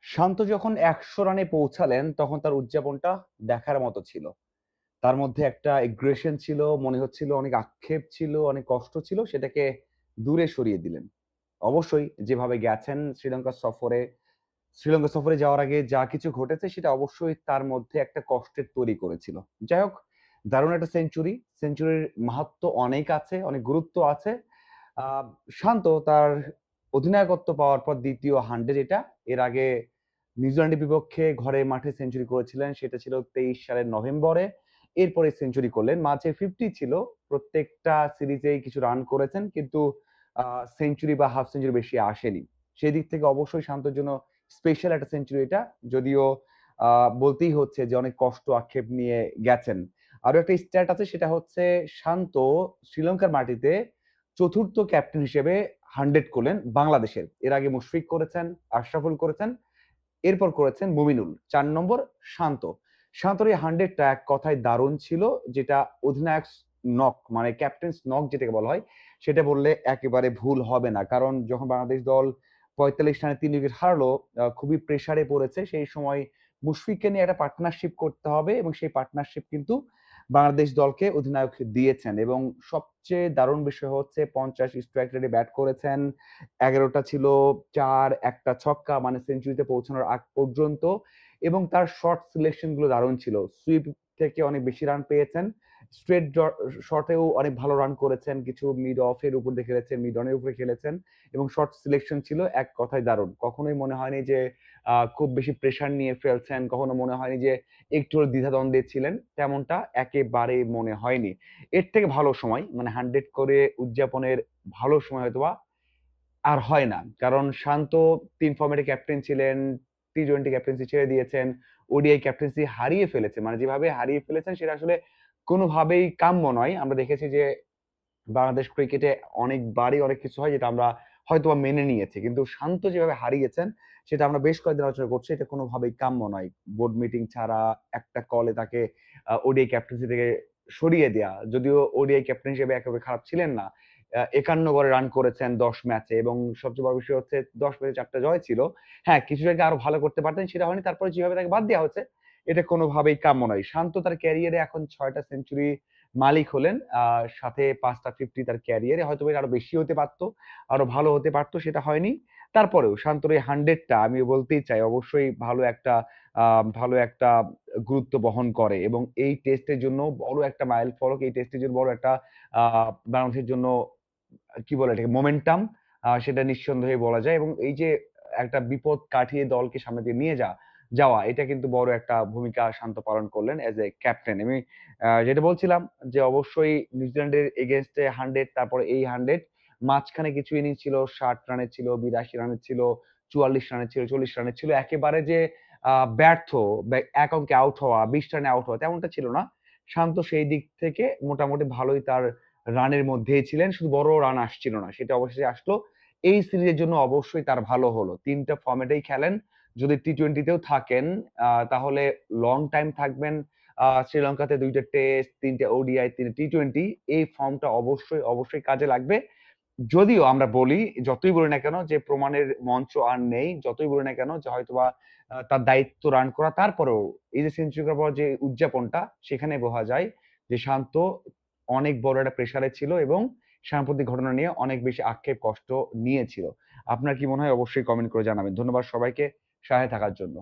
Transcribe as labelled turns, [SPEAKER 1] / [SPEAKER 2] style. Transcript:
[SPEAKER 1] শান্ত যখন ১০০ রানে পৌঁছালেন, তখন তার উদযাপনটা দেখার মতো ছিল। তার মধ্যে একটা এগ্রেশন ছিল, মনে হচ্ছিল অনেক আক্ষেপ ছিল, অনেক কষ্ট ছিল, সেটাকে দূরে সরিয়ে দিলেন। অবশ্যই যেভাবে গেছেন শ্রীলঙ্কা সফরে যাওয়ার আগে যা কিছু ঘটেছে সেটা অবশ্যই তার মধ্যে একটা কষ্টের তৈরি করেছিল। যাই হোক, দারুণ একটা সেঞ্চুরির মাহাত্ম্য অনেক আছে, অনেক গুরুত্ব আছে। আ শান্ত তার অধিনায়কত্ব পাওয়ার পর ২য় 100 এটা। এর আগে নিউজিল্যান্ডের বিপক্ষে ঘরের মাঠে সেঞ্চুরি করেছিলেন। সেটা ছিল ২৩ সালের নভেম্বরে। এরপরে সেঞ্চুরি করলেন। মাঝে 50 ছিল। প্রত্যেকটা সিরিজেই কিছু রান করেছেন। কিন্তু আ সেঞ্চুরি বা হাফ সেঞ্চুরি বেশি আসেনি। সেদিক থেকে অবশ্যই শান্তর জন্য স্পেশাল একটা সেঞ্চুরি এটা। যদিও আ বলতেই হচ্ছে যে অনেক কষ্ট আক্ষেপ নিয়ে গেছেন। আরো একটা স্ট্যাট আছে, সেটা হচ্ছে শান্ত শ্রীলঙ্কার মাটিতে ৪র্থ ক্যাপ্টেন হিসেবে 100 করলেন বাংলাদেশের। এর আগে মুশফিক করেছেন, আশরাফুল করেছেন, এরপর করেছেন মুমিনুল। ৪ নম্বর শান্ত। শান্তর এই 100 টা এক কথায় দারুণ ছিল, যেটা অধিনায়ক নক মানে ক্যাপ্টেন্স নক যেটাকে বলা হয়, সেটা বললে একেবারে ভুল হবে না। কারণ যখন বাংলাদেশ দল ৪৫ রানে ৩ উইকেট হারালো, খুবই প্রেশারে পড়েছে। সেই সময় মুশফিককে নিয়ে একটা পার্টনারশিপ করতে হবে এবং সেই পার্টনারশিপ কিন্তু বাংলাদেশ দলকে অধিনায়ক দিয়েছেন এবং সবচেয়ে দারুণ বিষয় হচ্ছে ৫০ স্ট্রাইক রেটে ব্যাট করেছেন। ১১ টা ছিল ৪, ১ টা ছক্কা মানে সেঞ্চুরিতে পৌঁছানোর আগ পর্যন্ত এবং তার শট সিলেকশন গুলো দারুণ ছিল। সুইপ থেকে অনেক বেশি রান পেয়েছেন। স্ট্রেট শটেও অনেক ভালো রান করেছেন। কিছু মিড অফ এর উপর দিয়ে খেলেছেন, মিড অন এর উপরে খেলেছেন এবং শট সিলেকশন ছিল এক কথায় দারুণ। কখনোই মনে হয়নি যে খুব বেশি প্রেশার নিয়ে ফেলছেন। কখনো মনে হয়নি যে একটু দ্বিধাদ্বন্দ্বে ছিলেন। তেমনটা একেবারেই মনে হয়নি। এর থেকে ভালো সময় মানে 100 করে উদযাপনের ভালো সময় হয়তোবা আর হয় না। কারণ শান্ত ৩ ফরম্যাটে ক্যাপ্টেন ছিলেন, টি-টোয়েন্টি ক্যাপ্টেন্সি ছেড়ে দিয়েছেন, ওডিআই ক্যাপ্টেন্সি হারিয়ে ফেলেছেন। মানে যেভাবে হারিয়ে ফেলেছেন সেটা আসলে কোনোভাবেই কাম্য নয়। আমরা দেখেছি যে বাংলাদেশ ক্রিকেটে অনেকবারই অনেক কিছু হয় যেটা আমরা হয়তোবা মেনে নিয়েছি। কিন্তু শান্ত যেভাবে হারিয়েছেন সেটা আমরা বেশ কয়েকদিন আলোচনা করছি। এটা কোনোভাবেই কাম্য নয়। বোর্ড মিটিং ছাড়া একটা কলে তাকে ওডিআই ক্যাপ্টেন্সি থেকে সরিয়ে দেয়া। যদিও ওডিআই ক্যাপ্টেন হিসেবে একেবারে খারাপ ছিলেন না। ৫১ গড়ে রান করেছেন ১০ ম্যাচে এবং সবচেয়ে বড় বিষয় হচ্ছে ১০ ম্যাচে ৪ টা জয় ছিল। হ্যাঁ, কিছু জায়গায় আরো ভালো করতে পারতেন, সেটা হয়নি। তারপরে যেভাবে তাকে বাদ দেয়া হচ্ছে, এটা কোনোভাবেই কাম্য নয়। শান্ত তার ক্যারিয়ারে এখন ৬ টা সেঞ্চুরি মালিক হলেন। সাথে ৫ টা 50 তার ক্যারিয়ারে। হয়তোবা এর আরো বেশি হতে পারত, আরো ভালো হতে পারত, সেটা হয়নি। তারপরেও শান্তর এই 100 টা আমি বলতেই চাই অবশ্যই আ ভালো একটা গুরুত্ব বহন করে এবং এই টেস্টের জন্য বড় একটা মাইলফলক, এই টেস্টের জন্য বড় একটা আ বাংলাদেশের জন্য কি বলে এটাকে মোমেন্টাম, সেটা নিঃসন্দেহে বলা যায় এবং এই যে একটা বিপদ কাটিয়ে দলকে সামনে দিয়ে নিয়ে যাওয়া এটা কিন্তু বড় একটা ভূমিকা শান্ত পালন করলেন এজ এ ক্যাপ্টেন। আমি যেটা বলছিলাম যে অবশ্যই নিউজিল্যান্ডের এগেইনস্ট এ 100, তারপরে এই 100 মাঝখানে কিছু ইনিংস ছিল, ৬০ রানের ছিল, ৮২ রানের ছিল, ৪৪ রানের ছিল, ৪০ রানের ছিল। একেবারে যে ব্যর্থ, এক অঙ্কে আউট হওয়া, ২০ রানে আউট হওয়া তেমনটা ছিল না। শান্ত সেই দিক থেকে মোটামুটি ভালোই তার রানের মধ্যেই ছিলেন। শুধু বড় রান আসছিল না। সেটা অবশেষে আসলো। এই সিরিজের জন্য অবশ্যই তার ভালো হলো। ৩ টা ফরম্যাটেই খেলেন। যদি টি-টোয়েন্টি তেও থাকেন তাহলে লং টাইম থাকবেন। শ্রীলঙ্কাতে ২ টা টেস্ট, ৩ টা ওডিআই, ৩ টা টি-টোয়েন্টি। এই ফর্মটা অবশ্যই কাজে লাগবে। যদিও আমরা বলি, যতই বলি না কেন যে প্রমাণের মঞ্চ আর নেই। যতই বলি না কেন যে হয়তোবা তার দায়িত্ব রান করা। তারপরেও এই যে সেঞ্চুরি করার পর যে উদযাপনটা, সেখানে বোঝা যায় যে শান্ত অনেক বড় একটা প্রেশারে ছিল এবং সাম্প্রতিক ঘটনা নিয়ে অনেক বেশি আক্ষেপ কষ্ট নিয়েছিল। আপনার কি মনে হয় অবশ্যই কমেন্ট করে জানাবেন। ধন্যবাদ সবাইকে সহায় থাকার জন্য।